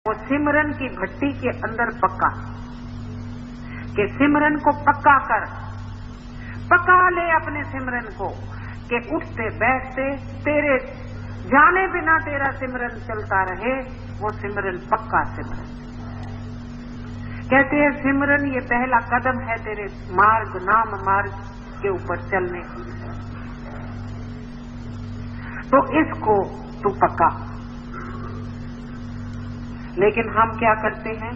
वो सिमरन की भट्टी के अंदर पक्का कि सिमरन को पक्का कर, पका ले अपने सिमरन को कि उठते बैठते तेरे जाने बिना तेरा सिमरन चलता रहे। वो सिमरन पक्का सिमरन। कहते हैं सिमरन ये पहला कदम है तेरे मार्ग नाम मार्ग के ऊपर चलने की। तो इसको तू पक्का। लेकिन हम क्या करते हैं?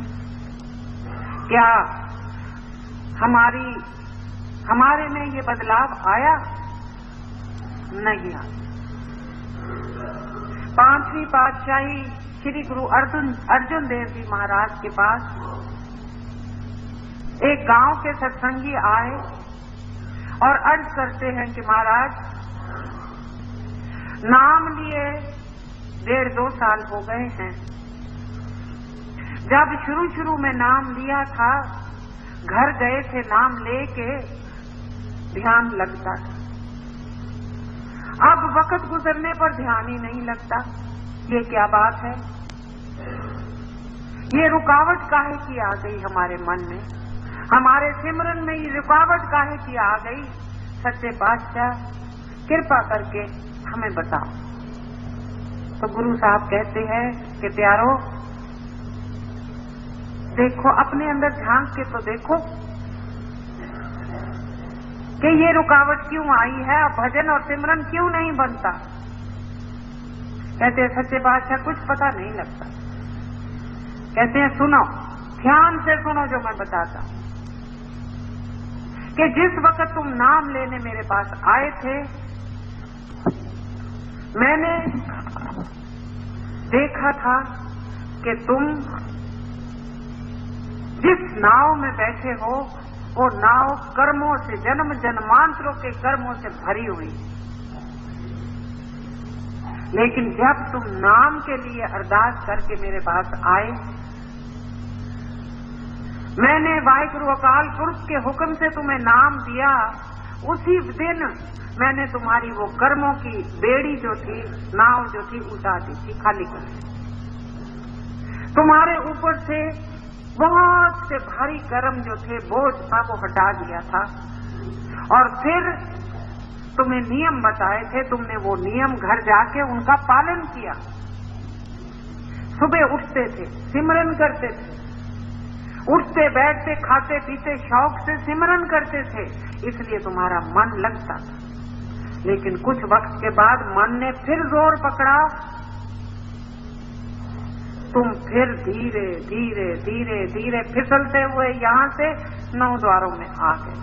क्या हमारे में ये बदलाव आया? नहीं आया। पांचवी पातशाही श्री गुरु अर्जुन देव जी महाराज के पास एक गांव के सत्संगी आए और अर्ज करते हैं कि महाराज नाम लिए 1.5-2 साल हो गए हैं। जब शुरू में नाम लिया था, घर गए थे नाम लेके ध्यान लगता था। अब वक्त गुजरने पर ध्यान ही नहीं लगता। ये क्या बात है? ये रुकावट काहे की आ गई हमारे मन में? हमारे सिमरन में ये रुकावट काहे की आ गई? सच्चे पातशाह कृपा करके हमें बताओ। तो गुरु साहब कहते हैं कि प्यारो देखो, अपने अंदर झांक के तो देखो कि ये रुकावट क्यों आई है, और भजन और सिमरन क्यों नहीं बनता। कहते हैं सच्चे बादशाह कुछ पता नहीं लगता। कहते हैं सुनो, ध्यान से सुनो जो मैं बताता हूं कि जिस वक्त तुम नाम लेने मेरे पास आए थे, मैंने देखा था कि तुम जिस नाव में बैठे हो वो नाव कर्मों से, जन्म जन्मांतरों के कर्मों से भरी हुई। लेकिन जब तुम नाम के लिए अरदास करके मेरे पास आए, मैंने वाहिगुरु अकाल पुरख के हुक्म से तुम्हें नाम दिया। उसी दिन मैंने तुम्हारी वो कर्मों की बेड़ी जो थी, नाव जो थी, उठा दी थी, खाली कर दी। तुम्हारे ऊपर से बहुत से भारी कर्म जो थे, बोझ था, वो हटा दिया था। और फिर तुम्हें नियम बताए थे, तुमने वो नियम घर जाके उनका पालन किया। सुबह उठते थे, सिमरन करते थे, उठते बैठते खाते पीते शौक से सिमरन करते थे, इसलिए तुम्हारा मन लगता था। लेकिन कुछ वक्त के बाद मन ने फिर जोर पकड़ा, तुम फिर धीरे धीरे धीरे धीरे फिसलते हुए यहां से 9 द्वारों में आ गए।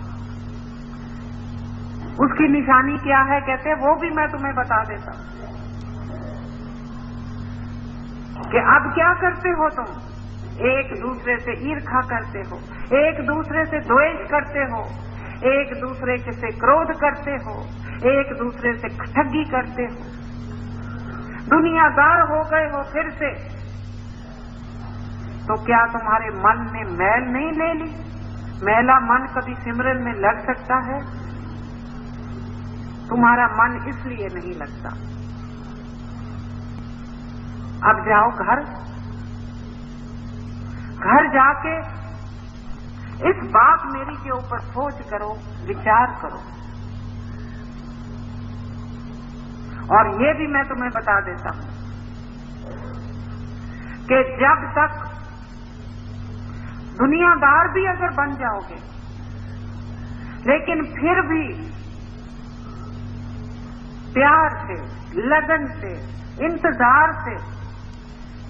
उसकी निशानी क्या है कहते, वो भी मैं तुम्हें बता देता हूं कि अब क्या करते हो तुम? एक दूसरे से ईर्ष्या करते हो, एक दूसरे से द्वेष करते हो, एक दूसरे से क्रोध करते हो, एक दूसरे से ठगी करते हो, दुनियादार हो गए हो फिर से। तो क्या तुम्हारे मन ने मैल नहीं ले ली? मैला मन कभी सिमरन में लग सकता है? तुम्हारा मन इसलिए नहीं लगता। अब जाओ घर जाके इस बात मेरी के ऊपर सोच करो, विचार करो। और ये भी मैं तुम्हें बता देता हूं कि जब तक दुनियादार भी अगर बन जाओगे, लेकिन फिर भी प्यार से, लगन से, इंतजार से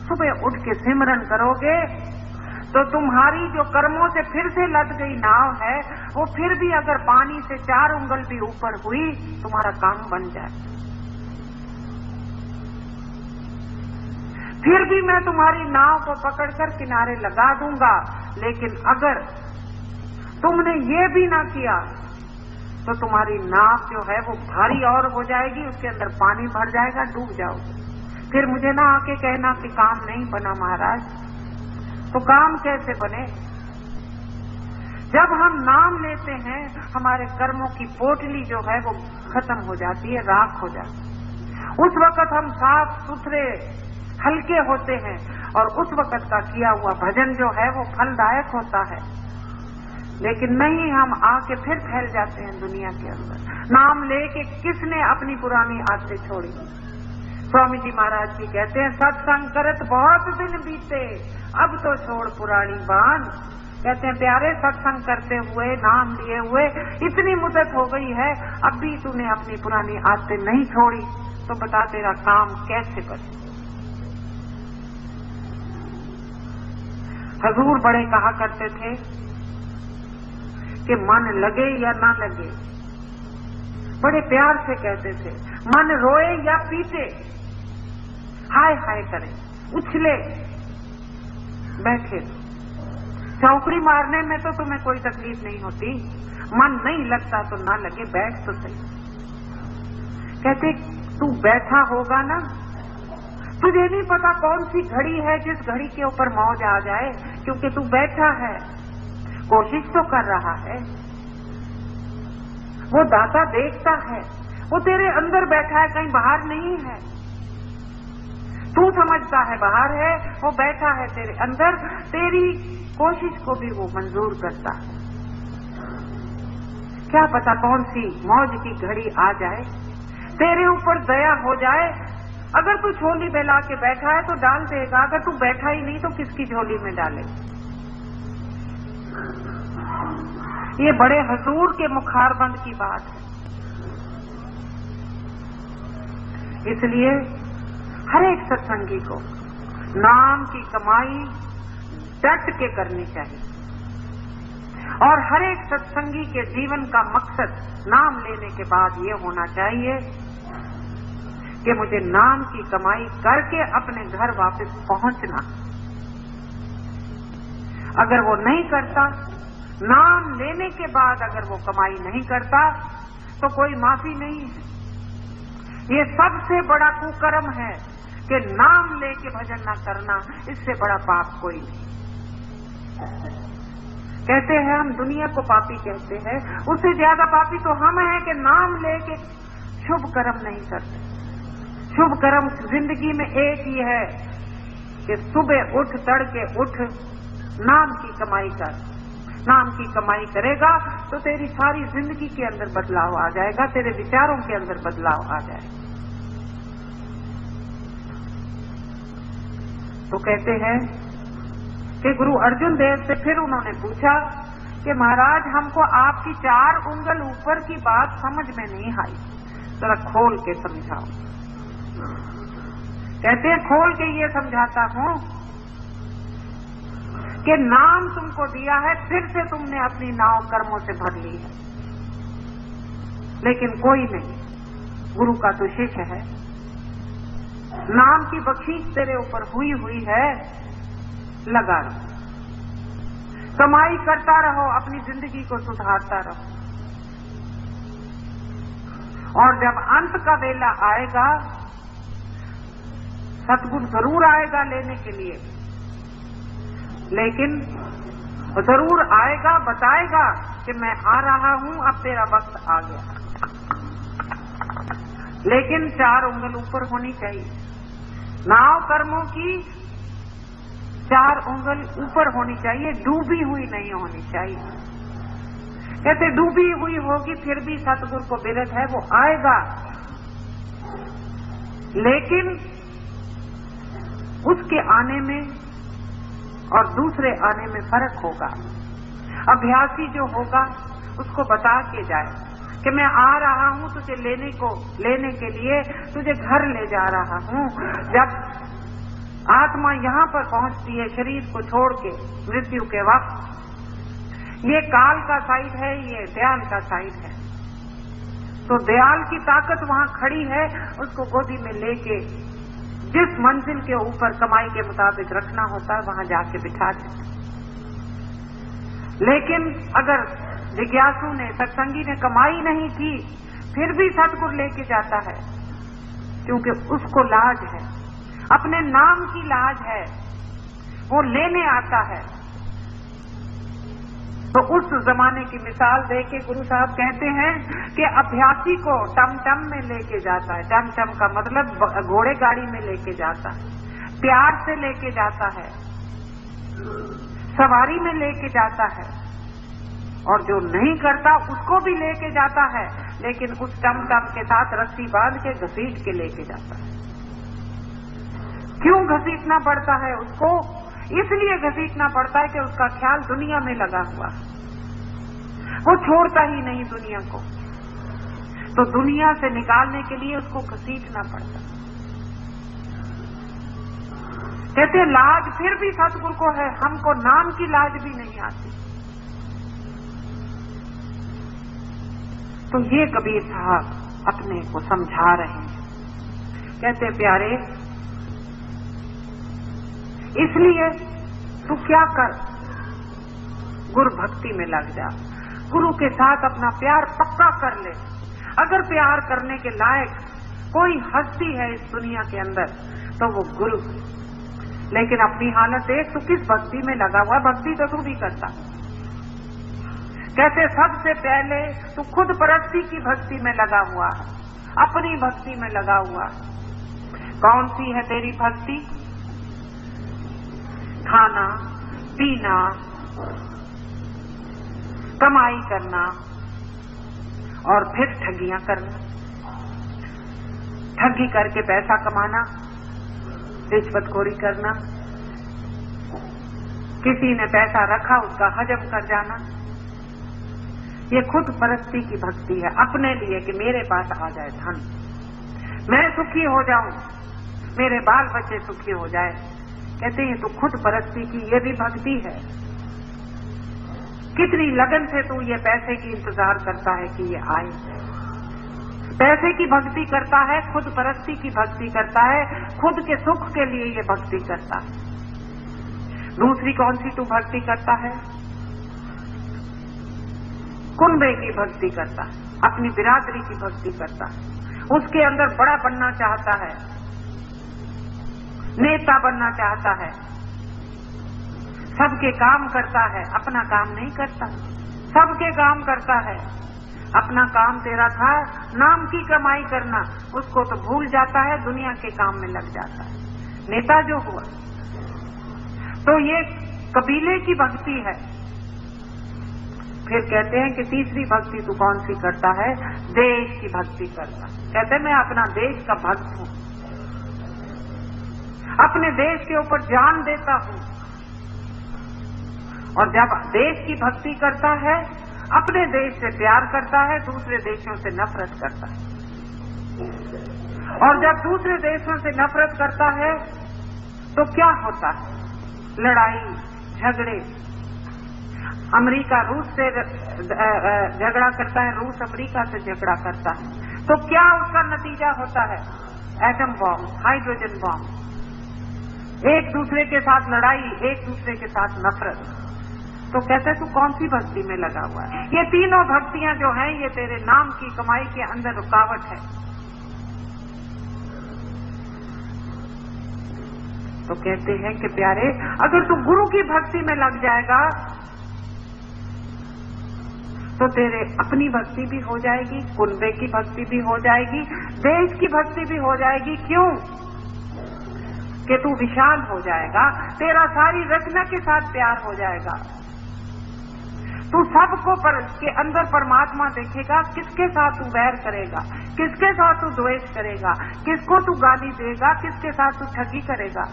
सुबह उठ के सिमरन करोगे, तो तुम्हारी जो कर्मों से फिर से लद गई नाव है, वो फिर भी अगर पानी से 4 उंगल भी ऊपर हुई, तुम्हारा काम बन जाए। फिर भी मैं तुम्हारी नाव को पकड़कर किनारे लगा दूंगा। लेकिन अगर तुमने ये भी ना किया तो तुम्हारी नाव जो है वो भारी और हो जाएगी, उसके अंदर पानी भर जाएगा, डूब जाओगे। फिर मुझे ना आके कहना कि काम नहीं बना महाराज। तो काम कैसे बने? जब हम नाम लेते हैं, हमारे कर्मों की पोटली जो है वो खत्म हो जाती है, राख हो जाती है। उस वक्त हम साफ सुथरे हल्के होते हैं और उस वक्त का किया हुआ भजन जो है वो फलदायक होता है। लेकिन नहीं, हम आके फिर फैल जाते हैं दुनिया के अंदर। नाम लेके किसने अपनी पुरानी आदतें छोड़ी? स्वामी जी महाराज जी कहते हैं, सत्संग करत बहुत दिन बीते, अब तो छोड़ पुरानी बान। कहते हैं, प्यारे सत्संग करते हुए, नाम लिए हुए इतनी मुद्दत हो गई है, अब भी तूने अपनी पुरानी आदतें नहीं छोड़ी, तो बता तेरा काम कैसे बने। हजूर बड़े कहा करते थे कि मन लगे या ना लगे, बड़े प्यार से कहते थे, मन रोए या पीटे, हाय हाय करे, उछले बैठे, चौकड़ी मारने में तो तुम्हें कोई तकलीफ नहीं होती, मन नहीं लगता तो ना लगे, बैठ तो सही। कहते तू बैठा होगा ना, तुझे नहीं पता कौन सी घड़ी है जिस घड़ी के ऊपर मौज आ जाए, क्योंकि तू बैठा है, कोशिश तो कर रहा है। वो दाता देखता है, वो तेरे अंदर बैठा है, कहीं बाहर नहीं है। तू समझता है बाहर है, वो बैठा है तेरे अंदर, तेरी कोशिश को भी वो मंजूर करता है। क्या पता कौन सी मौज की घड़ी आ जाए, तेरे ऊपर दया हो जाए। अगर तू झोली बेला के बैठा है तो डाल देगा, अगर तू बैठा ही नहीं तो किसकी झोली में डाले। ये बड़े हजूर के मुखारबंद की बात है। इसलिए हर एक सत्संगी को नाम की कमाई डट के करनी चाहिए, और हर एक सत्संगी के जीवन का मकसद नाम लेने के बाद ये होना चाहिए कि मुझे नाम की कमाई करके अपने घर वापस पहुंचना। अगर वो नहीं करता, नाम लेने के बाद अगर वो कमाई नहीं करता, तो कोई माफी नहीं है। ये सबसे बड़ा कुकर्म है कि नाम लेके भजन ना करना, इससे बड़ा पाप कोई नहीं। कहते हैं हम दुनिया को पापी कहते हैं, उससे ज्यादा पापी तो हम हैं कि नाम लेके शुभ कर्म नहीं करते। शुभ कर्म जिंदगी में एक ही है कि सुबह उठ, तड़के उठ, नाम की कमाई कर। नाम की कमाई करेगा तो तेरी सारी जिंदगी के अंदर बदलाव आ जाएगा, तेरे विचारों के अंदर बदलाव आ जाएगा। तो कहते हैं कि गुरु अर्जुन देव से फिर उन्होंने पूछा कि महाराज, हमको आपकी 4 उंगल ऊपर की बात समझ में नहीं आई, जरा खोल के समझाओ। कहते हैं, खोल के ये समझाता हूं कि नाम तुमको दिया है, फिर से तुमने अपनी नाव कर्मों से भर ली है, लेकिन कोई नहीं, गुरु का तो शिष्य है। नाम की बख्शीश तेरे ऊपर हुई है, लगा रहो, कमाई करता रहो, अपनी जिंदगी को सुधारता रहो, और जब अंत का वेला आएगा, सतगुरु जरूर आएगा लेने के लिए, लेकिन जरूर आएगा, बताएगा कि मैं आ रहा हूं, अब तेरा वक्त आ गया। लेकिन 4 उंगल ऊपर होनी चाहिए, नाव कर्मों की 4 उंगल ऊपर होनी चाहिए, डूबी हुई नहीं होनी चाहिए। कहते डूबी हुई होगी फिर भी सतगुरु को बिरध है, वो आएगा, लेकिन उसके आने में और दूसरे आने में फर्क होगा। अभ्यासी जो होगा उसको बता के जाए कि मैं आ रहा हूं तुझे लेने के लिए, तुझे घर ले जा रहा हूं। जब आत्मा यहां पर पहुंचती है शरीर को छोड़ के मृत्यु के वक्त, ये काल का साइड है, ये दयाल का साइड है। तो दयाल की ताकत वहां खड़ी है, उसको गोदी में लेके जिस मंजिल के ऊपर कमाई के मुताबिक रखना होता है वहां जाके बिठा देते। लेकिन अगर जिज्ञासु ने, सत्संगी ने कमाई नहीं की, फिर भी सतगुरु लेके जाता है, क्योंकि उसको लाज है, अपने नाम की लाज है, वो लेने आता है। तो उस जमाने की मिसाल देके गुरु साहब कहते हैं कि अभ्यासी को टमटम में लेके जाता है। टमटम का मतलब घोड़े गाड़ी में लेके जाता है। प्यार से लेके जाता है, सवारी में लेके जाता है, और जो नहीं करता उसको भी लेके जाता है, लेकिन उस टमटम के साथ रस्सी बांध के घसीट के लेके जाता है। क्यों घसीटना पड़ता है उसको? इसलिए घसीटना पड़ता है कि उसका ख्याल दुनिया में लगा हुआ है, वो छोड़ता ही नहीं दुनिया को, तो दुनिया से निकालने के लिए उसको घसीटना पड़ता है। कहते लाज फिर भी सतगुरु को है, हमको नाम की लाज भी नहीं आती। तो ये कबीर साहब अपने को समझा रहे हैं। कहते प्यारे, इसलिए तू क्या कर, गुरु भक्ति में लग जा, गुरु के साथ अपना प्यार पक्का कर ले। अगर प्यार करने के लायक कोई हस्ती है इस दुनिया के अंदर तो वो गुरु। लेकिन अपनी हालत देख, तू किस भक्ति में लगा हुआ। भक्ति तो तू भी करता। कहते सबसे पहले तू खुद परस्ती की भक्ति में लगा हुआ है, अपनी भक्ति में लगा हुआ है। कौन सी है तेरी भक्ति? खाना पीना, कमाई करना और फिर ठगियां करना, ठगी करके पैसा कमाना, रिश्वतखोरी करना, किसी ने पैसा रखा उसका हजम कर जाना। ये खुद परस्ती की भक्ति है, अपने लिए कि मेरे पास आ जाए धन, मैं सुखी हो जाऊं, मेरे बाल बच्चे सुखी हो जाए। कहते हैं तो खुद परस्ती की ये भी भक्ति है। कितनी लगन से तू ये पैसे की इंतजार करता है कि ये आए, पैसे की भक्ति करता है, खुद परस्ती की भक्ति करता है, खुद के सुख के लिए ये भक्ति करता है। दूसरी कौन सी तू भक्ति करता है? कुनबे की भक्ति करता है, अपनी बिरादरी की भक्ति करता है, उसके अंदर बड़ा बनना चाहता है, नेता बनना चाहता है, सबके काम करता है, अपना काम नहीं करता, सबके काम करता है। अपना काम तेरा था नाम की कमाई करना, उसको तो भूल जाता है, दुनिया के काम में लग जाता है, नेता जो हुआ। तो ये कबीले की भक्ति है। फिर कहते हैं कि तीसरी भक्ति तू कौन सी करता है? देश की भक्ति करता। कहते मैं अपना देश का भक्त हूं, अपने देश के ऊपर जान देता हूं। और जब देश की भक्ति करता है, अपने देश से प्यार करता है, दूसरे देशों से नफरत करता है। और जब दूसरे देशों से नफरत करता है तो क्या होता है? लड़ाई झगड़े। अमेरिका रूस से झगड़ा करता है, रूस अमेरिका से झगड़ा करता है, तो क्या उसका नतीजा होता है? एटम बॉम्ब, हाइड्रोजन बॉम्ब, एक दूसरे के साथ लड़ाई, एक दूसरे के साथ नफरत। तो कहते तू कौन सी भक्ति में लगा हुआ है? ये तीनों भक्तियां जो हैं ये तेरे नाम की कमाई के अंदर रुकावट है। तो कहते हैं कि प्यारे, अगर तू गुरु की भक्ति में लग जाएगा तो तेरे अपनी भक्ति भी हो जाएगी, कुनबे की भक्ति भी हो जाएगी, देश की भक्ति भी हो जाएगी। क्यों? कि तू विशाल हो जाएगा, तेरा सारी रचना के साथ प्यार हो जाएगा, तू सबको के अंदर परमात्मा देखेगा। किसके साथ तू वैर करेगा, किसके साथ तू द्वेष करेगा, किसको तू गाली देगा, किसके साथ तू ठगी करेगा?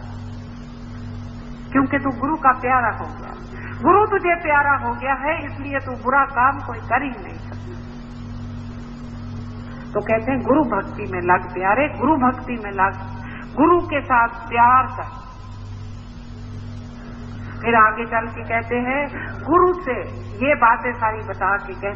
क्योंकि तू गुरु का प्यारा हो गया। गुरु तुझे प्यारा हो गया है, इसलिए तू बुरा काम कोई कर ही नहीं सकता। तो कहते हैं गुरु भक्ति में लग प्यारे, गुरु भक्ति में लग, गुरु के साथ प्यार कर। फिर आगे चल के कहते हैं गुरु से ये बातें सारी बता के कहते